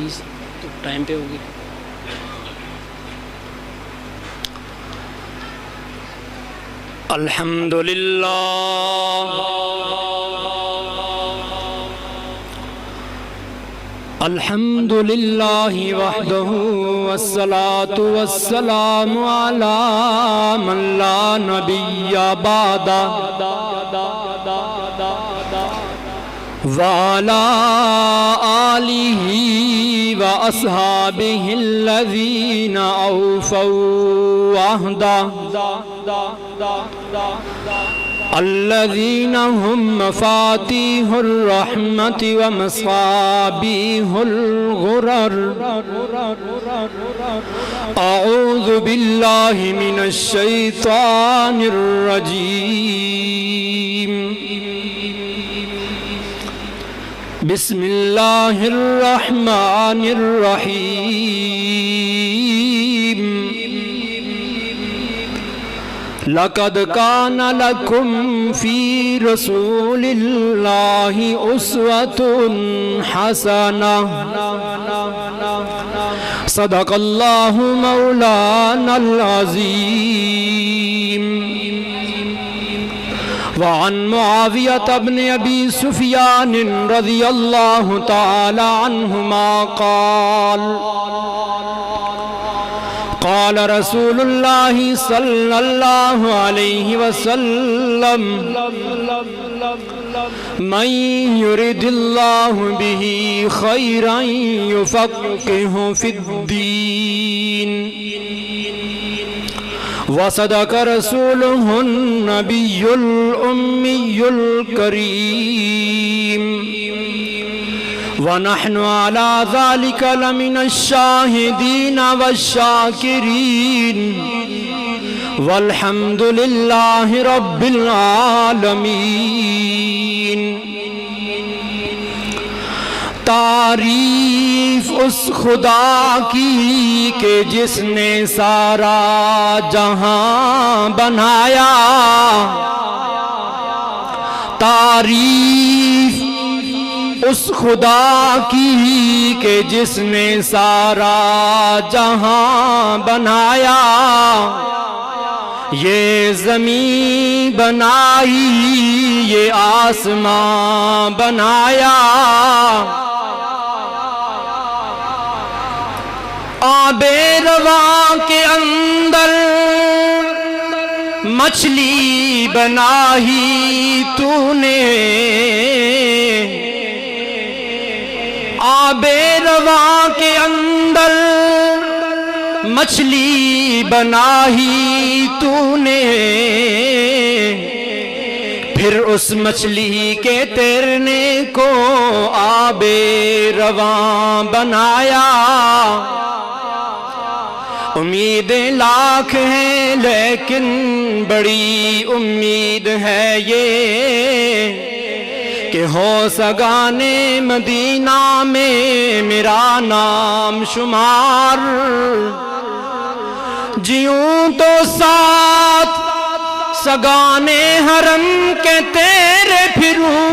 حدیث تو ٹائم پہ ہوگی. الحمد للہ وحدہ والصلاة والسلام علی من لا نبی بعدہ وعلى آلہ وأصحابہ الذین اوفوا عہدہ الذین هم مفاتیح الرحمت ومصابیح الغرر. اعوذ باللہ من الشیطان الرجیم. بسم اللہ الرحمن الرحیم. لقد كان لكم في رسول الله أسوة حسنة. صدق الله مولانا العظيم. وعن معاوية بن أبي سفيان رضي الله تعالى عنهما قال قال رسول اللہ صلی اللہ علیہ وسلم من يرد اللہ به خیرا یفقہ فی الدین. وصدق رسولہ النبی الأمی الکریم. ونحن على ذلك لمن الشاهدين والشاكرين والحمد لله رب العالمين. تعریف اس خدا کی کہ جس نے سارا جہاں بنایا. تعریف اس خدا کی کہ جس نے سارا جہاں بنایا. یہ زمین بنائی یہ آسمان بنایا. آب رواں کے اندر مچھلی بنائی تو نے. آب رواں کے اندر مچھلی بنائی تو نے. پھر اس مچھلی کے تیرنے کو آب رواں بنایا. امیدیں لاکھ ہیں لیکن بڑی امید ہے یہ کہ ہو سگانے مدینہ میں میرا نام شمار. جیوں تو ساتھ سگانے حرم کے تیرے پھروں.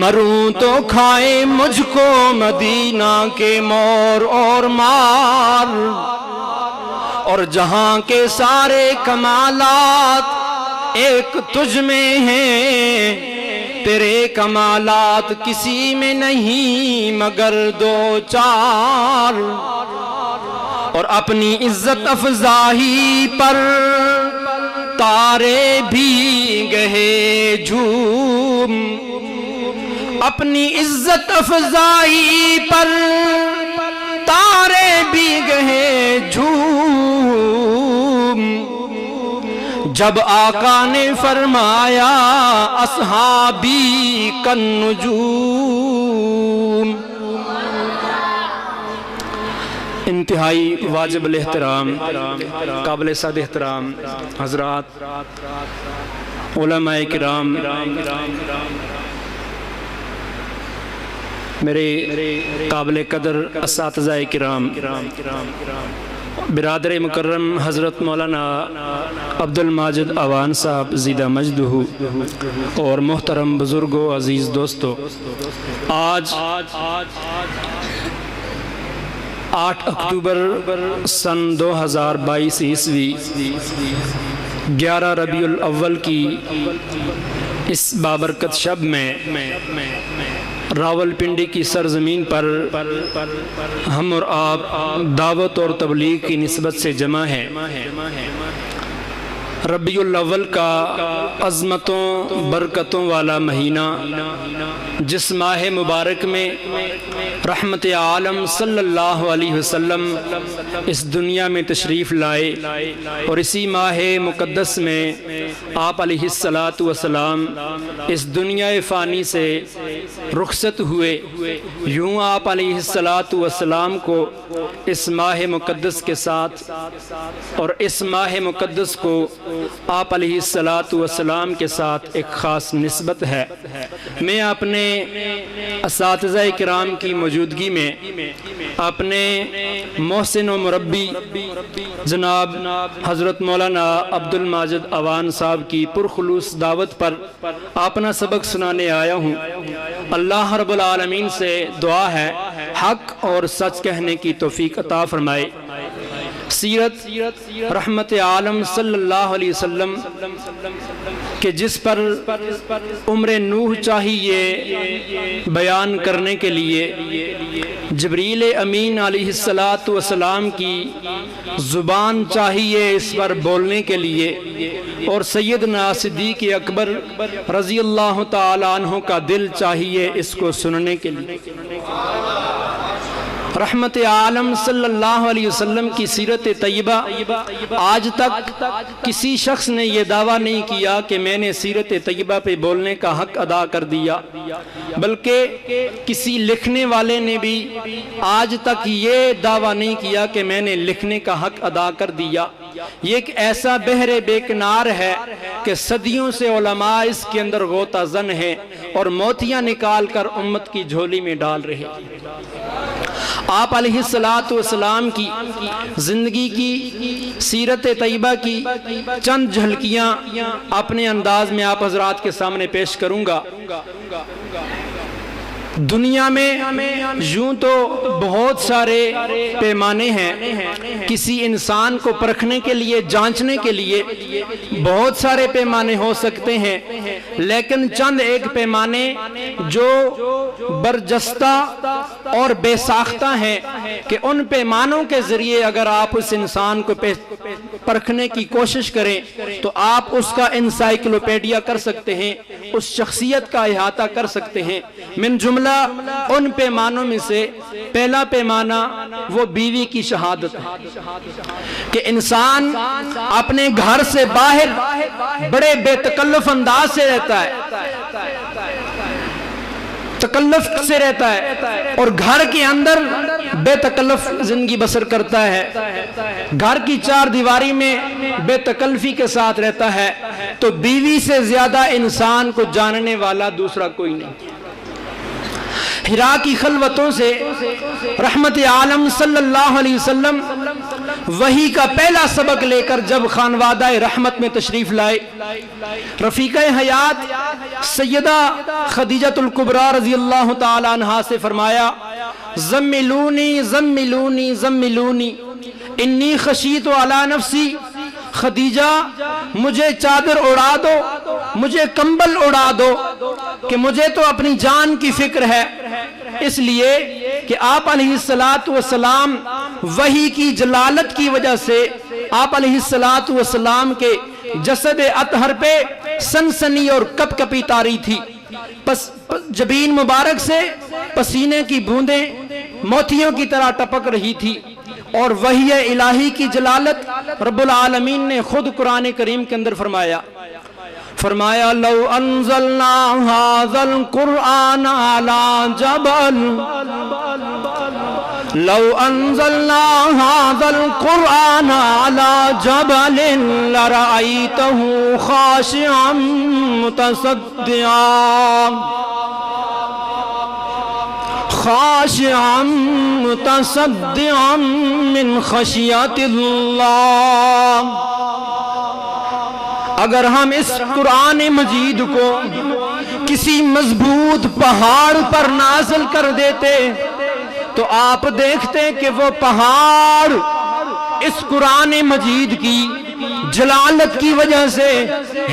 مروں تو کھائے مجھ کو مدینہ کے مور اور مار. اور جہاں کے سارے کمالات ایک تجھ میں ہیں. تیرے کمالات کسی میں نہیں مگر دو چار. اور اپنی عزت افزائی پر تارے بھی گہے جھوم. اپنی عزت افزائی پر تارے بھی گہے جھوم. جب آقا نے فرمایا اصحابی کالنجوم. انتہائی واجب الاحترام قابل صد احترام حضرات علماء کرام، میرے قابل قدر اساتذہ کرام، برادر مکرم حضرت مولانا عبد الماجد اعوان صاحب زیدہ مجدہ اور محترم بزرگوں، عزیز دوستوں، آج 8 اکتوبر سن 2022 عیسوی 11 ربیع الاول کی اس بابرکت شب میں راول پنڈی کی سرزمین پر ہم اور آپ دعوت اور تبلیغ کی نسبت سے جمع ہیں۔ ربیع الاول کا عظمتوں برکتوں والا مہینہ، جس ماہ مبارک میں رحمت عالم صلی اللہ علیہ وسلم اس دنیا میں تشریف لائے، اور اسی ماہ مقدس میں آپ علیہ السلام اس دنیا فانی سے رخصت ہوئے، یوں آپ علیہ السلام کو اس ماہ مقدس کے ساتھ اور اس ماہ مقدس کو آپ علیہ السلام کے ساتھ ایک خاص نسبت ہے۔ میں اپنے اساتذہ کرام کی موجودگی میں اپنے محسن و مربی جناب حضرت مولانا عبد الماجد اعوان صاحب کی پرخلوص دعوت پر اپنا سبق سنانے آیا ہوں۔ اللہ رب العالمین سے دعا ہے حق اور سچ کہنے کی توفیق عطا فرمائے۔ سیرت رحمت عالم صلی اللہ علیہ وسلم کہ جس پر عمر نوح چاہیے بیان کرنے کے لیے، جبریل امین علیہ السلام کی زبان چاہیے اس پر بولنے کے لیے، اور سیدنا صدیق اکبر رضی اللہ تعالیٰ عنہ کا دل چاہیے اس کو سننے کے لیے۔ رحمت عالم صلی اللہ علیہ وسلم کی سیرت طیبہ آج تک کسی شخص نے یہ دعویٰ نہیں کیا کہ میں نے سیرت طیبہ پہ بولنے کا حق ادا کر دیا، بلکہ کسی لکھنے والے نے بھی آج تک یہ دعویٰ نہیں کیا کہ میں نے لکھنے کا حق ادا کر دیا۔ یہ ایک ایسا بحر بے کنار ہے کہ صدیوں سے علماء اس کے اندر غوطہ زن ہیں اور موتیاں نکال کر امت کی جھولی میں ڈال رہے ہیں۔ آپ علیہ السلام کی زندگی کی سیرت طیبہ کی چند جھلکیاں اپنے انداز میں آپ حضرات کے سامنے پیش کروں گا۔ دنیا میں یوں تو بہت سارے پیمانے ہیں، کسی انسان کو پرکھنے کے لیے، جانچنے کے لیے بہت سارے پیمانے ہو سکتے ہیں، لیکن چند ایک پیمانے جو برجستہ اور بے ساختہ ہیں کہ ان پیمانوں کے ذریعے اگر آپ اس انسان کو پرکھنے کی کوشش کریں تو آپ اس کا انسائیکلوپیڈیا کر سکتے ہیں، اس شخصیت کا احاطہ کر سکتے ہیں۔ من جملہ ان پیمانوں میں سے پہلا پیمانہ وہ بیوی کی شہادت ہے کہ انسان اپنے گھر سے باہر بڑے بے تکلف انداز سے رہتا ہے، تکلف سے رہتا ہے، اور گھر کے اندر بے تکلف زندگی بسر کرتا ہے، گھر کی چار دیواری میں بے تکلفی کے ساتھ رہتا ہے، تو بیوی سے زیادہ انسان کو جاننے والا دوسرا کوئی نہیں۔ حرا کی خلوتوں سے رحمت عالم صلی اللہ علیہ وسلم وحی کا پہلا سبق لے کر جب خانوادہ رحمت میں تشریف لائے، رفیقہ حیات سیدہ خدیجہ الکبریٰ رضی اللہ تعالی عنہا سے فرمایا، زملونی زملونی زملونی انی خشیت علی نفسی، خدیجہ مجھے چادر اڑا دو، مجھے کمبل اڑا دو، کہ مجھے تو اپنی جان کی فکر ہے، اس لیے کہ آپ علیہ السلام وحی کی جلالت کی وجہ سے آپ علیہ السلام کے جسد اطہر پہ سنسنی اور کپ کپی تاری تھی، پس جبین مبارک سے پسینے کی بوندیں موتیوں کی طرح ٹپک رہی تھی، اور وحی الہی کی جلالت رب العالمین نے خود قرآن کریم کے اندر فرمایا لو انزلنا هذا القرآن على جبل، لو انزلنا هذا القرآن على جبل لرأيته خاشعا متصدعا خاشعا متصدعا من خشیت اللہ۔ اگر ہم اس قرآن مجید کو کسی مضبوط پہاڑ پر نازل کر دیتے تو آپ دیکھتے کہ وہ پہاڑ اس قرآن مجید کی جلالت کی وجہ سے،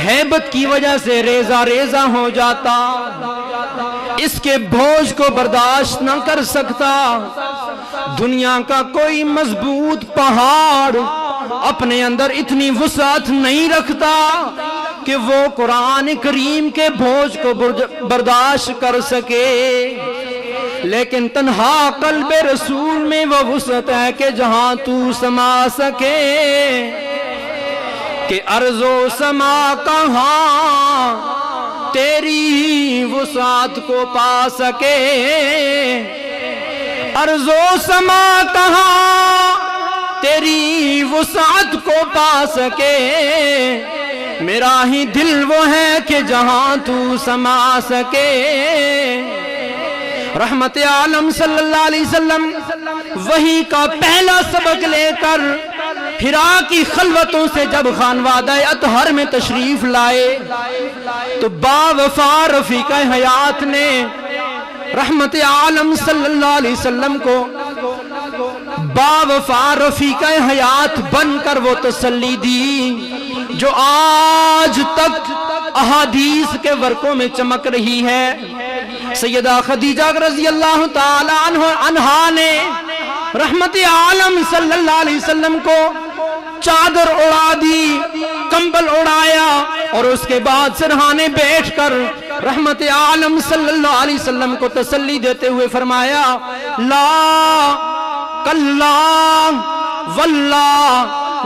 ہیبت کی وجہ سے ریزہ ریزہ ہو جاتا، اس کے بوجھ کو برداشت نہ کر سکتا۔ دنیا کا کوئی مضبوط پہاڑ اپنے اندر اتنی وسعت نہیں رکھتا کہ وہ قرآن کریم کے بوجھ کو برداشت کر سکے، لیکن تنہا قلب رسول میں وہ وسعت ہے کہ جہاں تو سما سکے، کہ ارض و سما کہاں تیری وسعت کو پا سکے، ارض و سما کہاں تیری وسعت کو پا سکے، میرا ہی دل وہ ہے کہ جہاں تو سما سکے۔ رحمت عالم صلی اللہ علیہ وسلم وحی کا پہلا سبق لے کر حرا کی خلوتوں سے جب خانوادہ اطہر میں تشریف لائے تو با وفا رفیق حیات نے رحمت عالم صلی اللہ علیہ وسلم کو با وفا رفیق حیات بن کر وہ تسلی دی جو آج تک احادیث کے ورقوں میں چمک رہی ہے۔ سیدہ خدیجہ رضی اللہ تعالی عنہا نے رحمت عالم صلی اللہ علیہ وسلم کو چادر اڑا دی، کمبل اڑایا، اور اس کے بعد سرہانے بیٹھ کر رحمت عالم صلی اللہ علیہ وسلم کو تسلی دیتے ہوئے فرمایا، لا کلا واللہ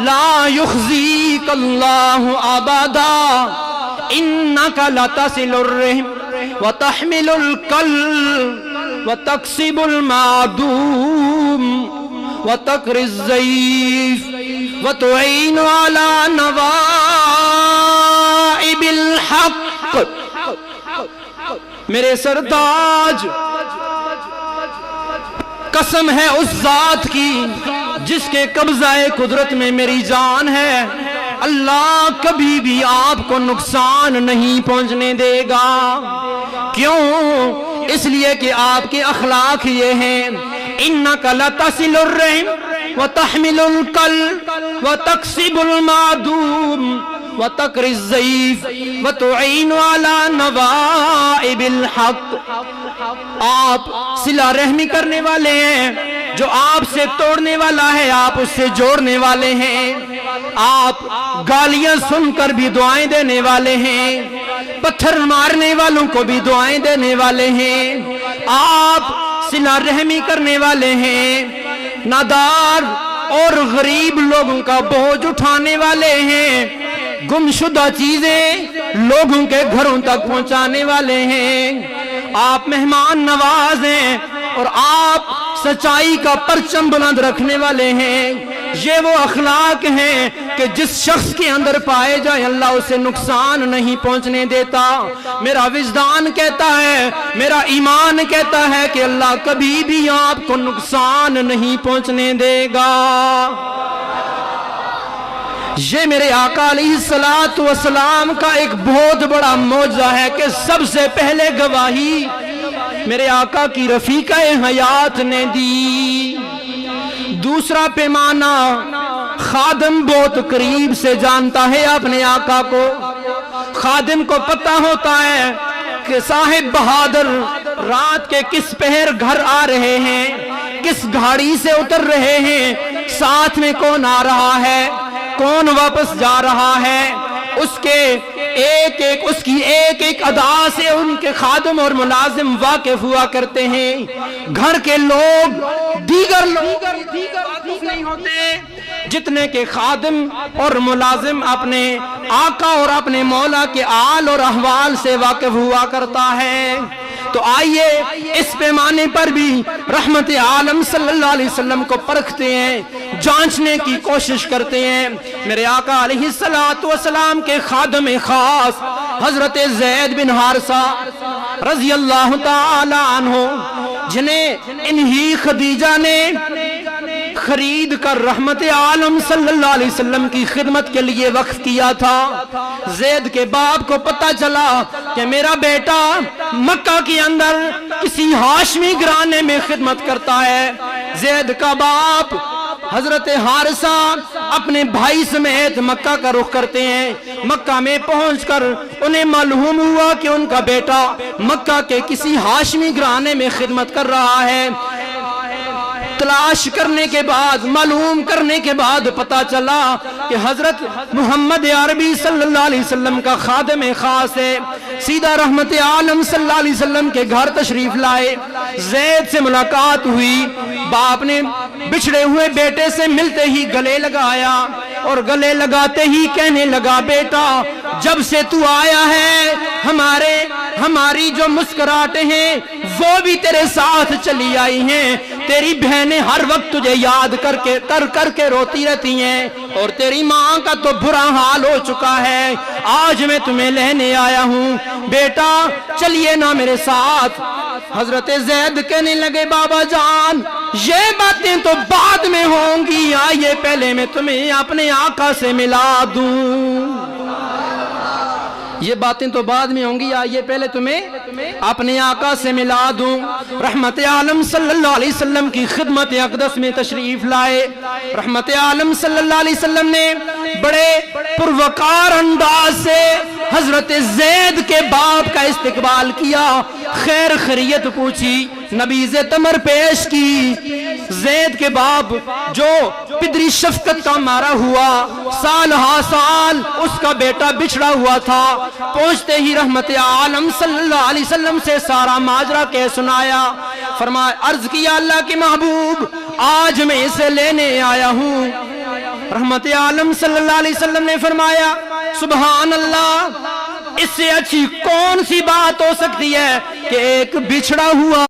لا یخزیک اللہ ابدا انک لتصل الرحم وتحمل الکل وتکسب المعدوم وتقری الضیف وتعین علی نوائب الحق۔ میرے سرتاج، قسم ہے اس ذات کی جس کے قبضہ قدرت میں میری جان ہے، اللہ کبھی بھی آپ کو نقصان نہیں پہنچنے دے گا۔ کیوں؟ اس لیے کہ آپ کے اخلاق یہ ہیں، انک لتصل الرحم وتحمل الکل وتکسب المعدوم وتقری الضیف وتعین علی نوائب الحق۔ آپ صلہ رحمی کرنے والے ہیں، جو آپ سے توڑنے والا ہے آپ اس سے جوڑنے والے ہیں، آپ گالیاں سن کر بھی دعائیں دینے والے ہیں، پتھر مارنے والوں کو بھی دعائیں دینے والے ہیں، آپ صلہ رحمی کرنے والے ہیں، نادار اور غریب لوگوں کا بوجھ اٹھانے والے ہیں، گمشدہ چیزیں لوگوں کے گھروں تک پہنچانے والے ہیں، آپ مہمان نواز ہیں اور آپ سچائی کا پرچم بلند رکھنے والے ہیں۔ یہ وہ اخلاق ہیں کہ جس شخص کے اندر پائے جائے اللہ اسے نقصان نہیں پہنچنے دیتا۔ میرا وجدان کہتا ہے، میرا ایمان کہتا ہے کہ اللہ کبھی بھی آپ کو نقصان نہیں پہنچنے دے گا۔ یہ میرے آقا علیہ السلام کا ایک بہت بڑا معجزہ ہے کہ سب سے پہلے گواہی میرے آقا کی رفیقہ حیات نے دی۔ دوسرا پیمانہ، خادم بہت قریب سے جانتا ہے اپنے آقا کو، خادم کو پتہ ہوتا ہے کہ صاحب بہادر رات کے کس پہر گھر آ رہے ہیں، کس گاڑی سے اتر رہے ہیں، ساتھ میں کون آ رہا ہے، کون واپس جا رہا ہے۔ اس کی ایک ایک ادا سے ان کے خادم اور ملازم واقف ہوا کرتے ہیں۔ گھر کے لوگ دیگر واقف نہیں ہوتے جتنے کے خادم اور ملازم اپنے آقا اور اپنے مولا کے آل اور احوال سے واقف ہوا کرتا ہے۔ تو آئیے اس پیمانے پر بھی رحمت عالم صلی اللہ علیہ وسلم کو پرکھتے ہیں، جانچنے کی کوشش کرتے ہیں۔ میرے آقا علیہ السلام کے خادم خاص حضرت زید بن حارثہ رضی اللہ تعالی عنہ، جنہیں انہی خدیجہ نے خرید کر رحمت عالم صلی اللہ علیہ وسلم کی خدمت کے لیے وقف کیا تھا۔ زید کے باپ کو پتہ چلا کہ میرا بیٹا مکہ کے اندر کسی ہاشمی گھرانے میں خدمت کرتا ہے۔ زید کا باپ حضرت حارثہ اپنے بھائی سمیت مکہ کا رخ کرتے ہیں۔ مکہ میں پہنچ کر انہیں معلوم ہوا کہ ان کا بیٹا مکہ کے کسی ہاشمی گھرانے میں خدمت کر رہا ہے۔ تلاش کرنے کے بعد، معلوم کرنے کے بعد پتا چلا کہ حضرت محمد عربی صلی اللہ علیہ وسلم کا خادم خاص ہے۔ سیدھا رحمت عالم صلی اللہ علیہ وسلم کے گھر تشریف لائے۔ زید سے ملاقات ہوئی۔ باپ نے بچھڑے ہوئے بیٹے سے ملتے ہی گلے لگایا اور گلے لگاتے ہی کہنے لگا، بیٹا جب سے تو آیا ہے ہماری جو مسکراہٹیں ہیں وہ بھی تیرے ساتھ چلی آئی ہیں۔ تیری بہنیں ہر وقت تجھے یاد کر کے روتی رہتی ہیں اور تیری ماں کا تو برا حال ہو چکا ہے۔ آج میں تمہیں لینے آیا ہوں، بیٹا چلیے نا میرے ساتھ۔ حضرت زید کہنے لگے، بابا جان یہ باتیں تو بعد میں ہوں گی، آئیے پہلے میں تمہیں اپنے آقا سے ملا دوں۔ یہ باتیں تو بعد میں ہوں گی، آئیے پہلے تمہیں اپنے آقا سے ملا دوں۔ رحمت عالم صلی اللہ علیہ وسلم کی خدمت اقدس میں تشریف لائے۔ رحمت عالم صلی اللہ علیہ وسلم نے بڑے پروقار انداز سے حضرت زید کے باپ کا استقبال کیا، خیر خیریت پوچھی، نبیذ تمر پیش کی۔ زید کے باپ جو پدری شفقت کا مارا ہوا، سال ہا سال اس کا بیٹا بچھڑا ہوا تھا، پہنچتے ہی رحمت عالم صلی اللہ علیہ وسلم سے سارا ماجرا کہہ سنایا۔ فرمایا، عرض کیا اللہ کے محبوب آج میں اسے لینے آیا ہوں۔ رحمت عالم صلی اللہ علیہ وسلم نے فرمایا، سبحان اللہ، اس سے اچھی کون سی بات ہو سکتی ہے کہ ایک بچھڑا ہوا